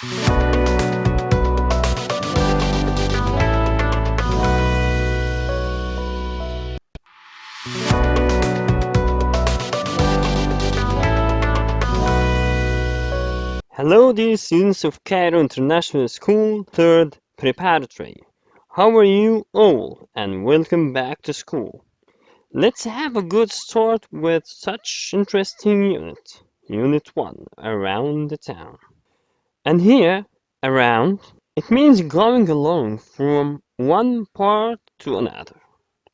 Hello, dear students of Cairo International School, 3rd Preparatory. How are you all? And welcome back to school. Let's have a good start with such interesting unit. Unit 1, Around the Town. And here, around, it means going along from one part to another,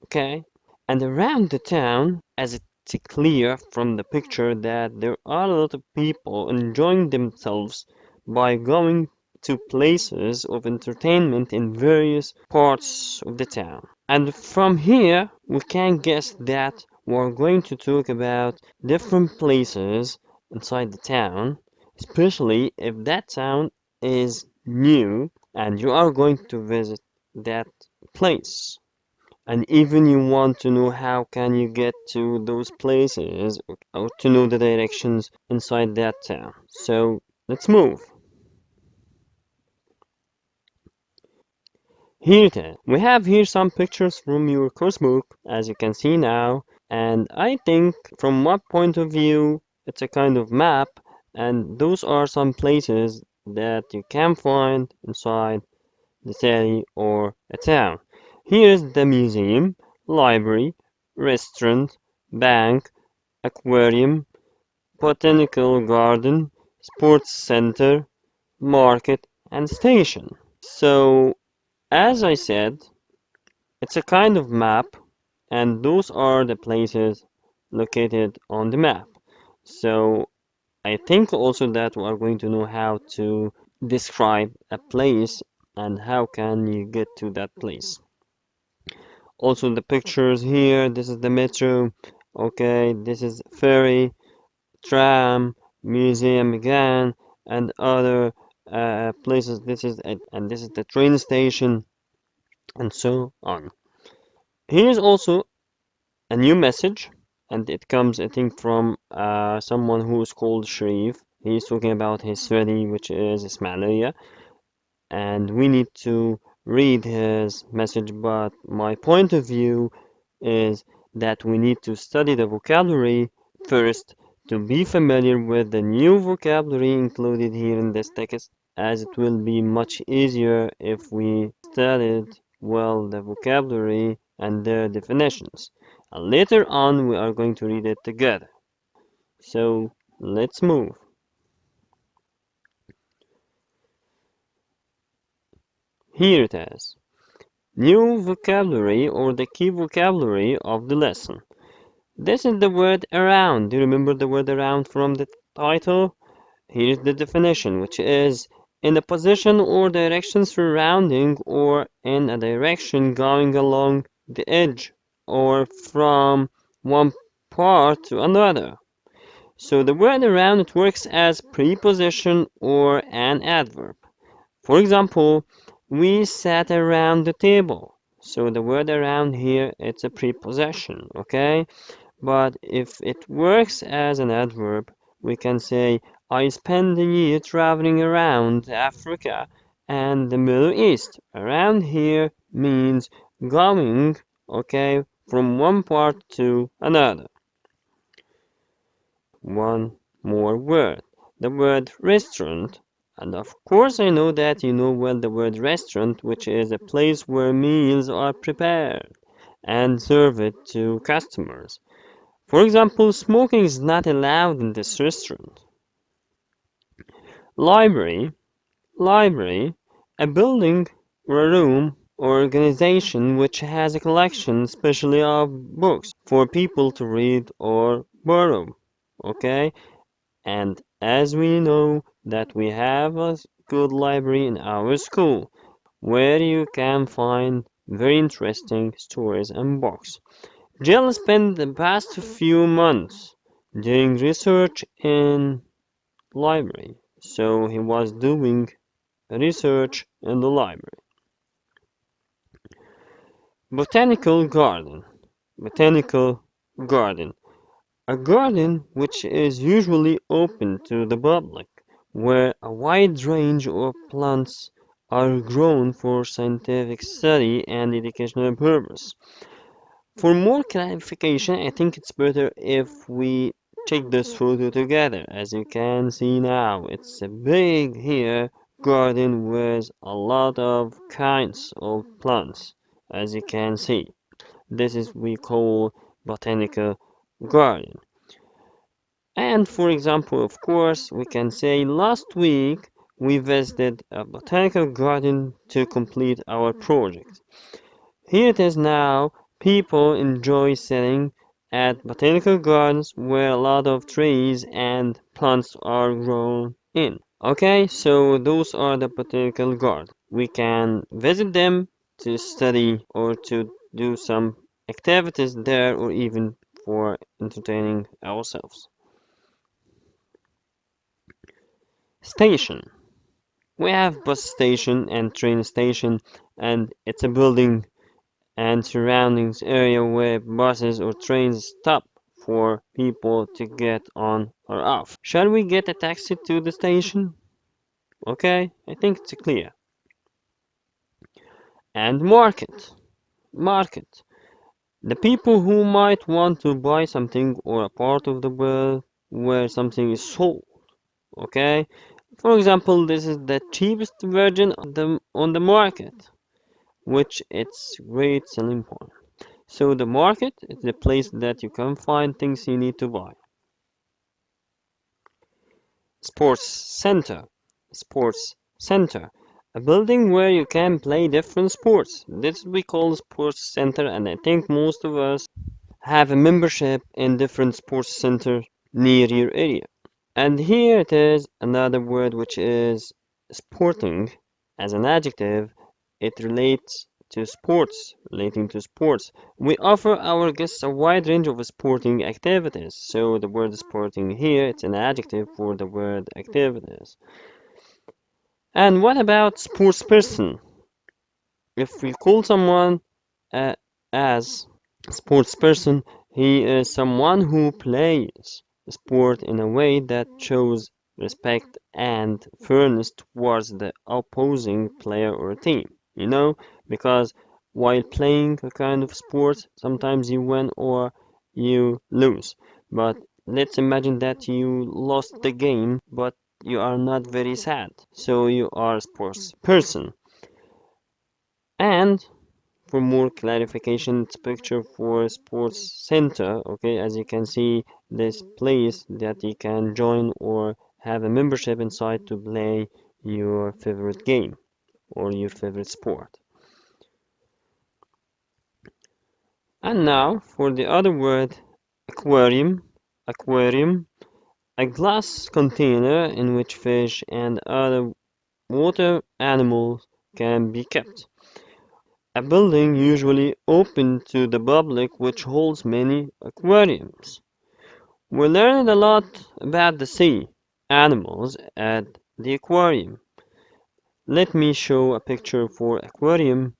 okay? And around the town, as it's clear from the picture that there are a lot of people enjoying themselves by going to places of entertainment in various parts of the town. And from here, we can guess that we're going to talk about different places inside the town, especially if that town is new and you are going to visit that place. And even you want to know how can you get to those places or to know the directions inside that town. So let's move. Here it is. We have here some pictures from your course book, as you can see now, and I think from my point of view, it's a kind of map, and those are some places that you can find inside the city or a town. Here's the museum, library, restaurant, bank, aquarium, botanical garden, sports center, market, and station. So, as I said, it's a kind of map, and those are the places located on the map. So, I think also that we are going to know how to describe a place and how can you get to that place. Also the pictures here, this is the metro, okay, this is ferry, tram, museum again, and other places. This is it, and this is the train station, and so on. Here's also a new message, and it comes, I think, from someone who is called Sharif. He's talking about his study, which is Ismailia, and we need to read his message. But my point of view is that we need to study the vocabulary first to be familiar with the new vocabulary included here in this text, as it will be much easier if we studied well the vocabulary and their definitions. And later on, we are going to read it together. So let's move. Here it is. New vocabulary or the key vocabulary of the lesson. This is the word around. Do you remember the word around from the title? Here's the definition, which is in a position or direction surrounding or in a direction going along the edge or from one part to another. So the word around it works as preposition or an adverb. For example, we sat around the table. So the word around here it's a preposition, okay? But if it works as an adverb, we can say I spent a year traveling around Africa and the Middle East. Around here means going, okay, from one part to another. One more word, the word restaurant. And of course, I know that you know well the word restaurant, which is a place where meals are prepared and served to customers. For example, smoking is not allowed in this restaurant. Library, library, a building or a room or organization which has a collection, especially of books, for people to read or borrow. Okay? And as we know that we have a good library in our school, where you can find very interesting stories and books. Jill spent the past few months doing research in library. So he was doing research in the library. Botanical garden. Botanical garden. A garden which is usually open to the public, where a wide range of plants are grown for scientific study and educational purpose. For more clarification, I think it's better if we check this photo together. As you can see now, it's a big here garden with a lot of kinds of plants. As you can see, this is we call botanical garden. And for example, of course, we can say last week we visited a botanical garden to complete our project. Here it is now. People enjoy sitting at botanical gardens where a lot of trees and plants are grown in. Okay, so those are the botanical gardens. We can visit them to study or to do some activities there or even for entertaining ourselves. Station. We have bus station and train station, and it's a building and surroundings area where buses or trains stop for people to get on or off. Shall we get a taxi to the station? Okay, I think it's clear. And market. Market. The people who might want to buy something or a part of the world where something is sold. Okay? For example, this is the cheapest version on the market, which it's great selling point. So the market is the place that you can find things you need to buy. Sports center. Sports center. A building where you can play different sports. This we call sports center, and I think most of us have a membership in different sports center near your area. And here it is another word which is sporting as an adjective. It relates to sports, relating to sports. We offer our guests a wide range of sporting activities. So the word sporting here, it's an adjective for the word activities. And what about sports person? If we call someone uh, as sports person, he is someone who plays sport in a way that shows respect and fairness towards the opposing player or team. You know, because while playing a kind of sport, sometimes you win or you lose. But let's imagine that you lost the game, but you are not very sad. So you are a sports person. And for more clarification, it's picture for sports center. Okay, as you can see, this place that you can join or have a membership inside to play your favorite game or your favorite sport. And now for the other word, aquarium. Aquarium, a glass container in which fish and other water animals can be kept. A building usually open to the public which holds many aquariums. We learned a lot about the sea animals at the aquarium. Let me show a picture for aquarium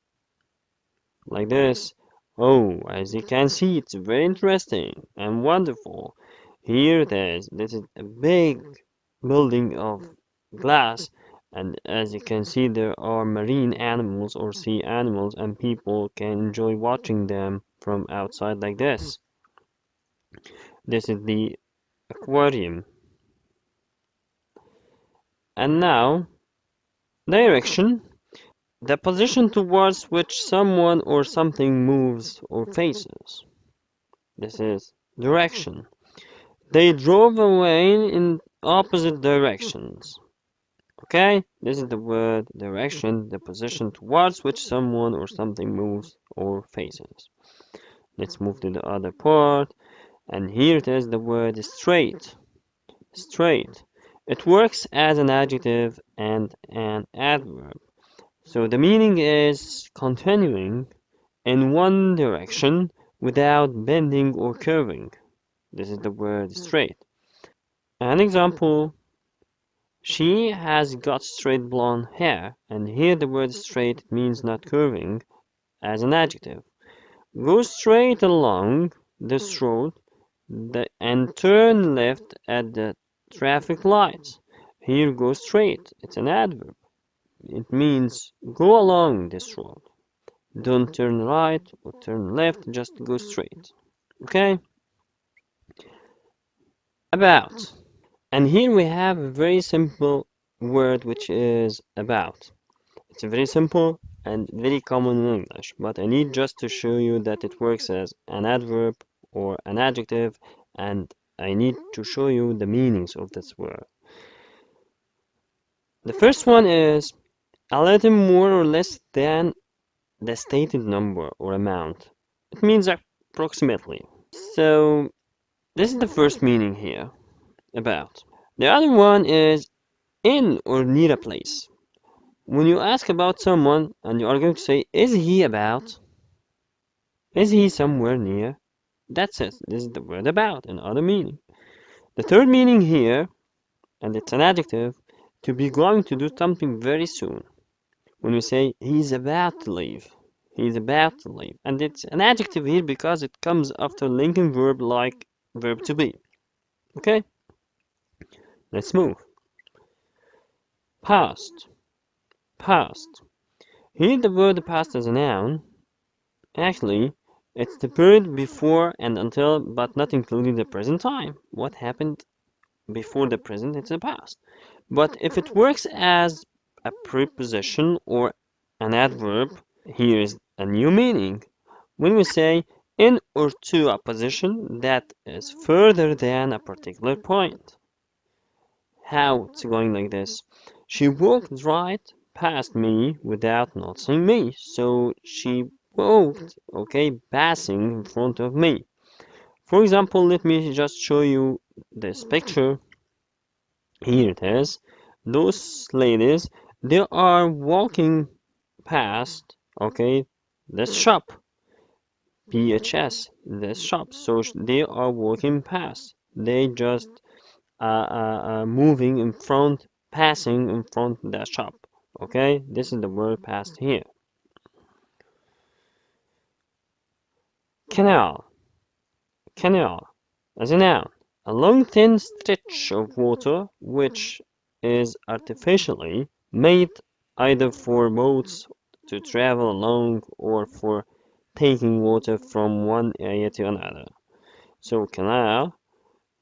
like this. Oh, as you can see, it's very interesting and wonderful. Here it is. This is a big building of glass, and as you can see, there are marine animals or sea animals, and people can enjoy watching them from outside like this. This is the aquarium. And now, direction. The position towards which someone or something moves or faces. This is direction. They drove away in opposite directions. Okay, this is the word direction, the position towards which someone or something moves or faces. Let's move to the other part, and here it is the word straight. Straight. It works as an adjective and an adverb. So the meaning is continuing in one direction without bending or curving. This is the word straight. An example, she has got straight blonde hair, and here the word straight means not curving as an adjective. Go straight along this road and turn left at the traffic lights. Here, go straight. It's an adverb. It means go along this road. Don't turn right or turn left, just go straight. Okay? About. And here we have a very simple word which is about. It's very simple and very common in English, but I need just to show you that it works as an adverb or an adjective, and I need to show you the meanings of this word. The first one is a little more or less than the stated number or amount. It means approximately. So this is the first meaning here, about. The other one is in or near a place. When you ask about someone and you are going to say, is he about? Is he somewhere near? That's it. This is the word about, another meaning. The third meaning here, and it's an adjective, to be going to do something very soon. When we say he's about to leave, he's about to leave. And it's an adjective here because it comes after linking verb like verb to be. Okay? Let's move. Past. Past. Here the word past as a noun. Actually, it's the period before and until, but not including the present time. What happened before the present, it's the past. But if it works as a preposition or an adverb, here's a new meaning. When we say in or to a position that is further than a particular point. How it's going like this? She walked right past me without noticing me. So she walked, okay, passing in front of me. For example, let me just show you this picture. Here it is. Those ladies, they are walking past, okay, this shop. PHS, this shop. So they are walking past. They just moving in front, passing in front of that shop. Okay, this is the word past here. Canal. Canal as a noun. A long thin stretch of water which is artificially made either for boats to travel along or for taking water from one area to another. So canal,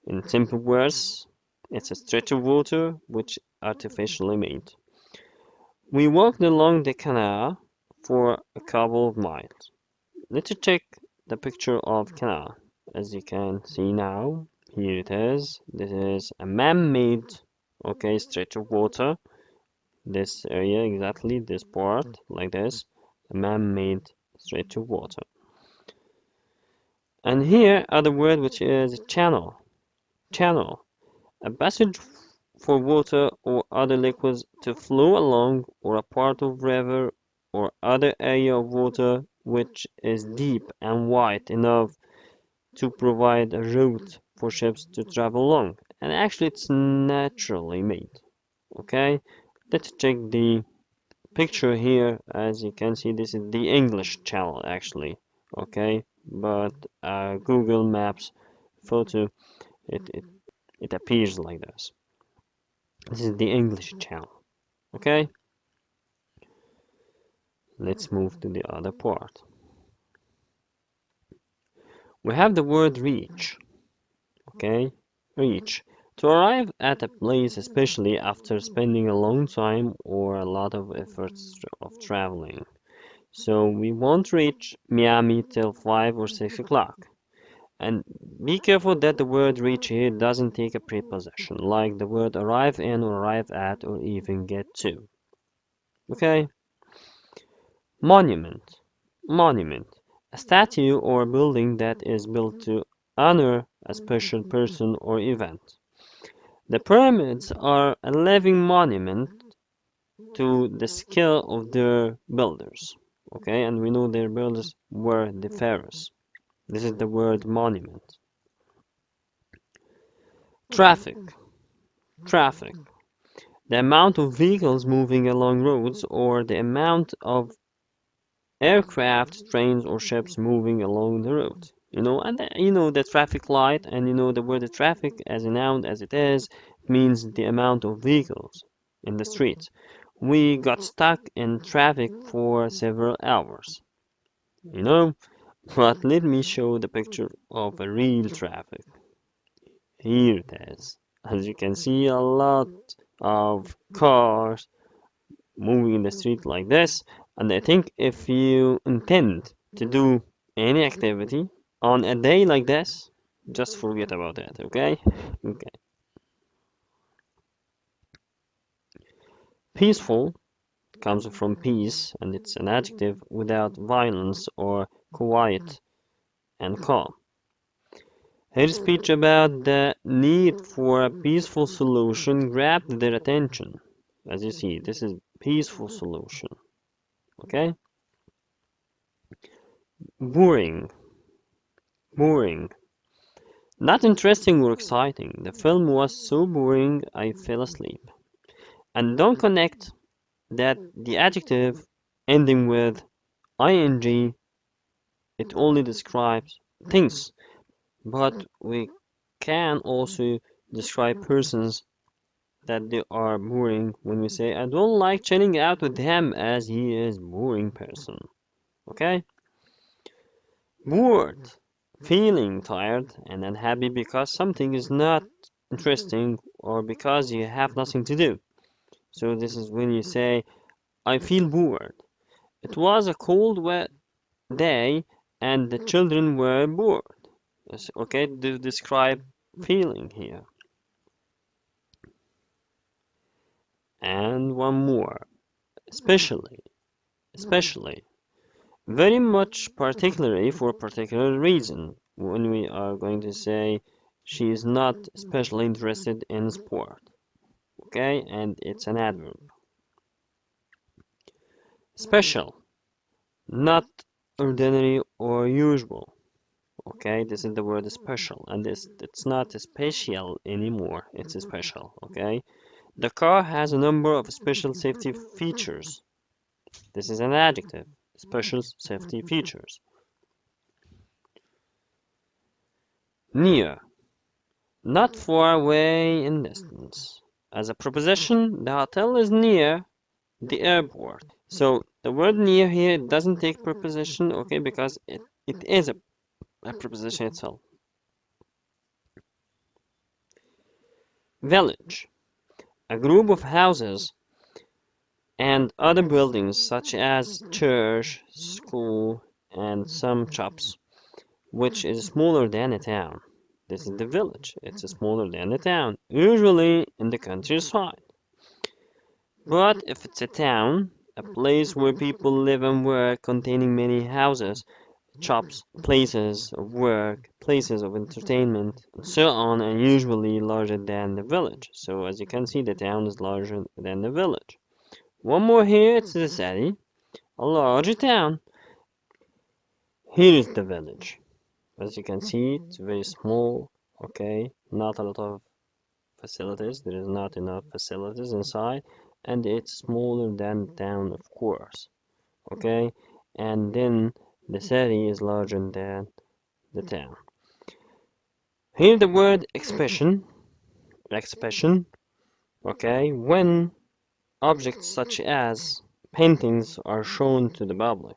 in simple words, it's a stretch of water which artificially made. We walked along the canal for a couple of miles. Let's check the picture of canal. As you can see now, here it is. This is a man-made, okay, stretch of water. This area, exactly, this part, like this, a man-made stretch of water. And here are the word which is channel. Channel, a passage for water or other liquids to flow along or a part of river or other area of water which is deep and wide enough to provide a route for ships to travel along. And actually it's naturally made. Okay, let's check the picture here. As you can see, this is the English channel actually. Okay, but Google Maps photo, it, it, it appears like this. This is the English channel. Okay, let's move to the other part. We have the word reach. Okay, reach. To arrive at a place, especially after spending a long time or a lot of efforts of traveling. So we won't reach Miami till 5 or 6 o'clock. And be careful that the word reach here doesn't take a preposition, like the word arrive in or arrive at or even get to. Okay? Monument. Monument. A statue or building that is built to honor a special person or event. The pyramids are a living monument to the skill of their builders. Okay, and we know their builders were the pharaohs. This is the word monument. Traffic. Traffic. The amount of vehicles moving along roads or the amount of aircraft, trains, or ships moving along the road. You know, and you know the traffic light, and you know the word traffic as a noun as it is, means the amount of vehicles in the streets. We got stuck in traffic for several hours, you know? But let me show the picture of a real traffic. Here it is. As you can see, a lot of cars moving in the street like this. And I think if you intend to do any activity on a day like this, just forget about it, okay? Okay. Peaceful comes from peace, and it's an adjective without violence or quiet and calm. Her speech about the need for a peaceful solution grabbed their attention. As you see, this is peaceful solution. Okay? Boring. Boring. Not interesting or exciting. The film was so boring I fell asleep. And don't connect that the adjective ending with ing, it only describes things, but we can also describe persons that they are boring when we say I don't like chilling out with him as he is boring person. Okay? Bored, feeling tired and unhappy because something is not interesting or because you have nothing to do. So this is when you say I feel bored. It was a cold wet day and the children were bored. Yes, okay, to describe feeling here. And one more, especially, especially. Very much particularly for a particular reason when we are going to say she is not especially interested in sport. Okay, and it's an adverb. Special, not ordinary or usual. Okay, this is the word special, and it's not special anymore, it's special. Okay, the car has a number of special safety features. This is an adjective, special safety features. Near, not far away in distance. As a preposition, the hotel is near the airport. So the word near here doesn't take preposition, okay, because it is a preposition itself. Village, a group of houses and other buildings such as church, school, and some shops, which is smaller than a town. This is the village. It's smaller than the town, usually in the countryside. But if it's a town, a place where people live and work, containing many houses, shops, places of work, places of entertainment, and so on, and usually larger than the village. So as you can see, the town is larger than the village. One more here, it's the city, a larger town. Here is the village. As you can see, it's very small, okay, not a lot of facilities, there is not enough facilities inside, and it's smaller than the town, of course, okay, and then the city is larger than the town. Here the word expression, okay, when objects such as paintings are shown to the public,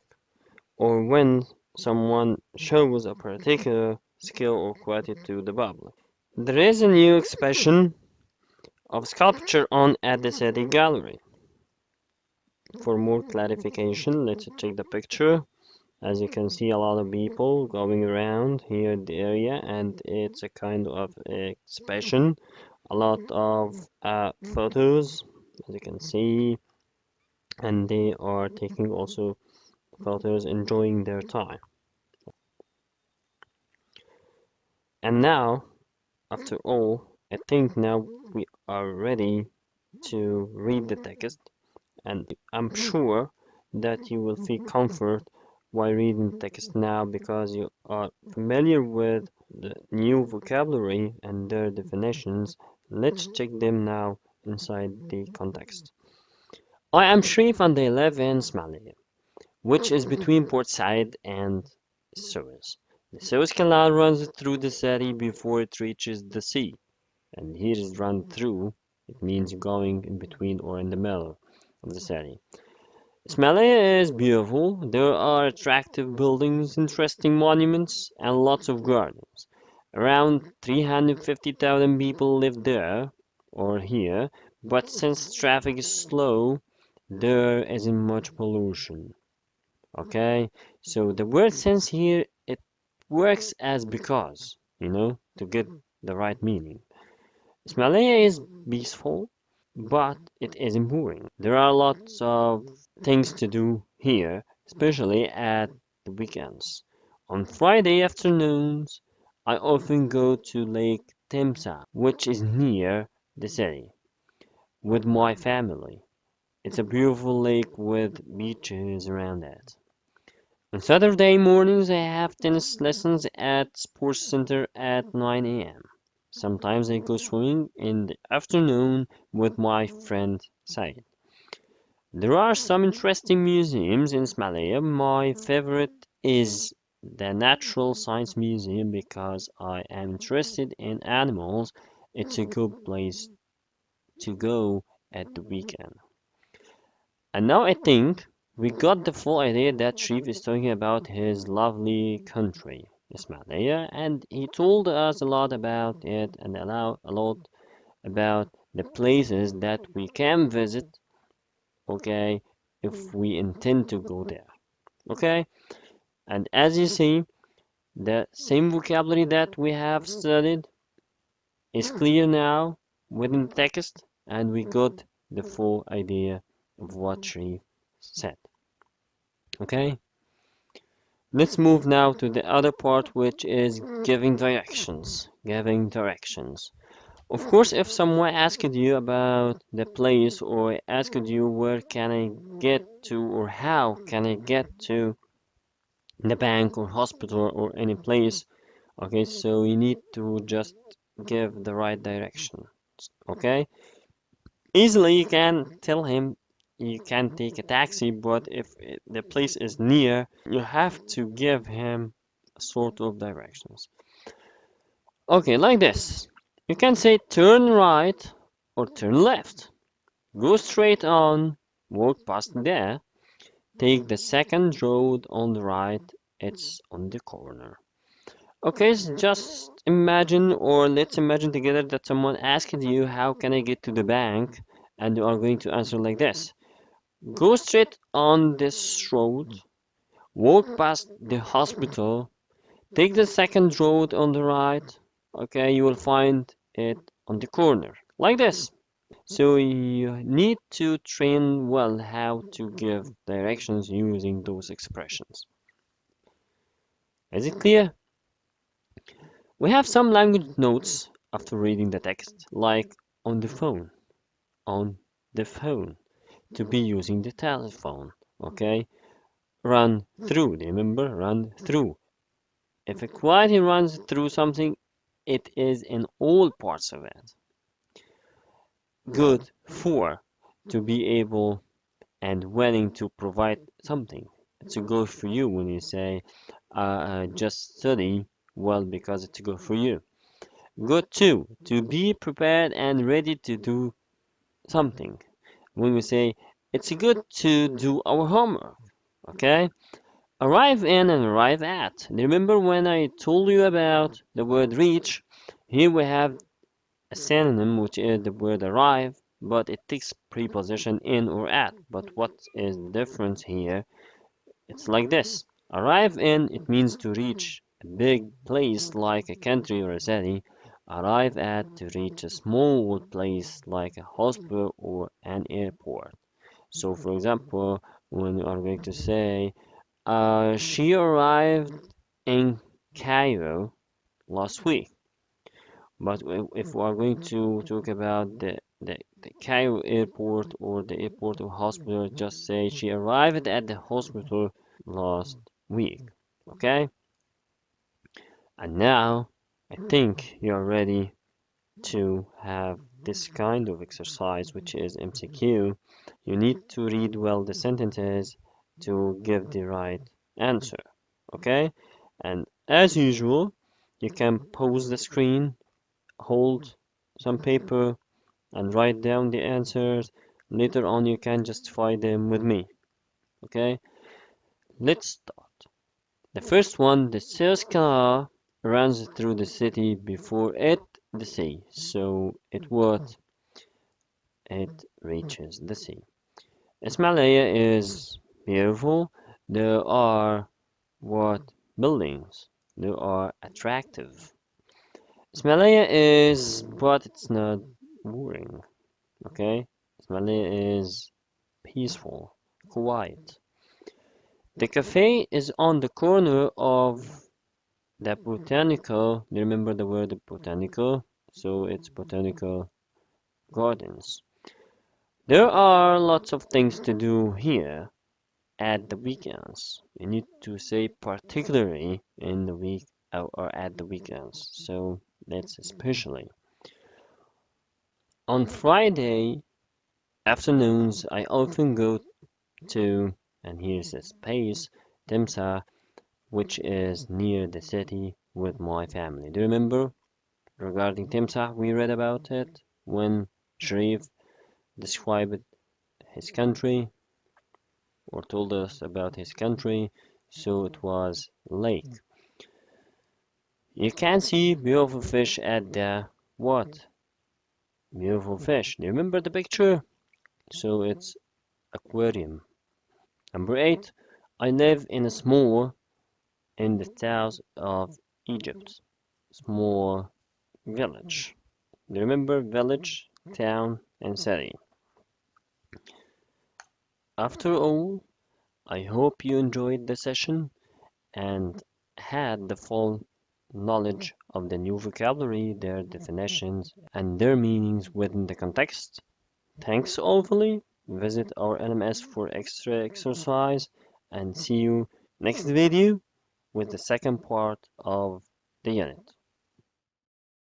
or when someone shows a particular skill or quality to the public. There is a new expression of sculpture on at the City Gallery. For more clarification, let's check the picture. As you can see, a lot of people going around here in the area, and it's a kind of expression. A lot of photos, as you can see, and they are taking also photos, enjoying their time. And now, after all, I think now we are ready to read the text, and I'm sure that you will feel comfort while reading the text now because you are familiar with the new vocabulary and their definitions. Let's check them now inside the context. I am Sharif and I live in Ismailia, which is between Port Said and Suez. The Suez Canal runs through the city before it reaches the sea. and here is run through. It means going in between or in the middle of the city. Ismailia is beautiful. There are attractive buildings, interesting monuments, and lots of gardens. Around 350,000 people live there or here, but since traffic is slow, there isn't much pollution. Okay, so the word sense here it works as because, to get the right meaning. Ismailia is peaceful, but it isn't boring. There are lots of things to do here, especially at the weekends. On Friday afternoons, I often go to Lake Timsa, which is near the city, with my family. It's a beautiful lake with beaches around it. On Saturday mornings, I have tennis lessons at Sports Center at 9 a.m. Sometimes I go swimming in the afternoon with my friend Said. There are some interesting museums in Ismailia. My favorite is the Natural Science Museum because I am interested in animals. It's a good place to go at the weekend. And now I think we got the full idea that Sharif is talking about his lovely country, Ismailia, and he told us a lot about it and a lot about the places that we can visit, okay, if we intend to go there, okay? And as you see, the same vocabulary that we have studied is clear now within the text, and we got the full idea of what Sharif said, okay? Let's move now to the other part, which is giving directions. Giving directions. Of course, if someone asked you about the place or asked you where can I get to or how can I get to the bank or hospital or any place, okay, so you need to just give the right direction, okay? Easily you can tell him you can take a taxi, but if the place is near, you have to give him sort of directions. Okay, like this. You can say turn right or turn left. Go straight on, walk past there, take the second road on the right, it's on the corner. Okay, so just imagine or let's imagine together that someone asked you how can I get to the bank and you are going to answer like this. Go straight on this road, walk past the hospital, take the second road on the right. Okay, you will find it on the corner, like this. So you need to train well how to give directions using those expressions. Is it clear? We have some language notes after reading the text, like on the phone, on the phone, to be using the telephone. Okay, run through, remember, run through. If a quality runs through something, it is in all parts of it. Good for, to be able and willing to provide something. It's a good for you when you say, just study well because it's good for you. Good too, to be prepared and ready to do something. When we say, it's good to do our homework, okay? Arrive in and arrive at. Remember when I told you about the word reach? Here we have a synonym which is the word arrive, but it takes preposition in or at. But what is the difference here? It's like this. Arrive in, it means to reach a big place like a country or a city. Arrive at, to reach a small place like a hospital or an airport. So, for example, when you are going to say, she arrived in Cairo last week. But if we are going to talk about the Cairo airport or the airport or hospital, just say she arrived at the hospital last week. Okay? And now I think you're ready to have this kind of exercise, which is MCQ. You need to read well the sentences to give the right answer. Okay? And as usual, you can pause the screen, hold some paper and write down the answers. Later on, you can justify them with me. Okay, let's start. The first one, the Suez Canal runs through the city before it the sea. So it reaches the sea. Ismailia is beautiful. There are what buildings. They are attractive. Ismailia is, but it's not boring. Okay, Ismailia is peaceful, quiet. The cafe is on the corner of the botanical. Do you remember the word botanical? So it's botanical gardens. There are lots of things to do here at the weekends. You need to say particularly in the week or at the weekends. So that's especially. On Friday afternoons, I often go to, and here's the space, Timsah, which is near the city with my family. Do you remember regarding Timsah? We read about it when Sharif described his country or told us about his country. So it was lake. You can see beautiful fish at the what? Beautiful fish. Do you remember the picture? So it's aquarium. Number 8. I live in a small in the south of Egypt. Small village. Do you remember village, town, and city? After all, I hope you enjoyed the session and had the full knowledge of the new vocabulary, their definitions, and their meanings within the context. Thanks awfully. Visit our LMS for extra exercise and see you next video with the second part of the unit.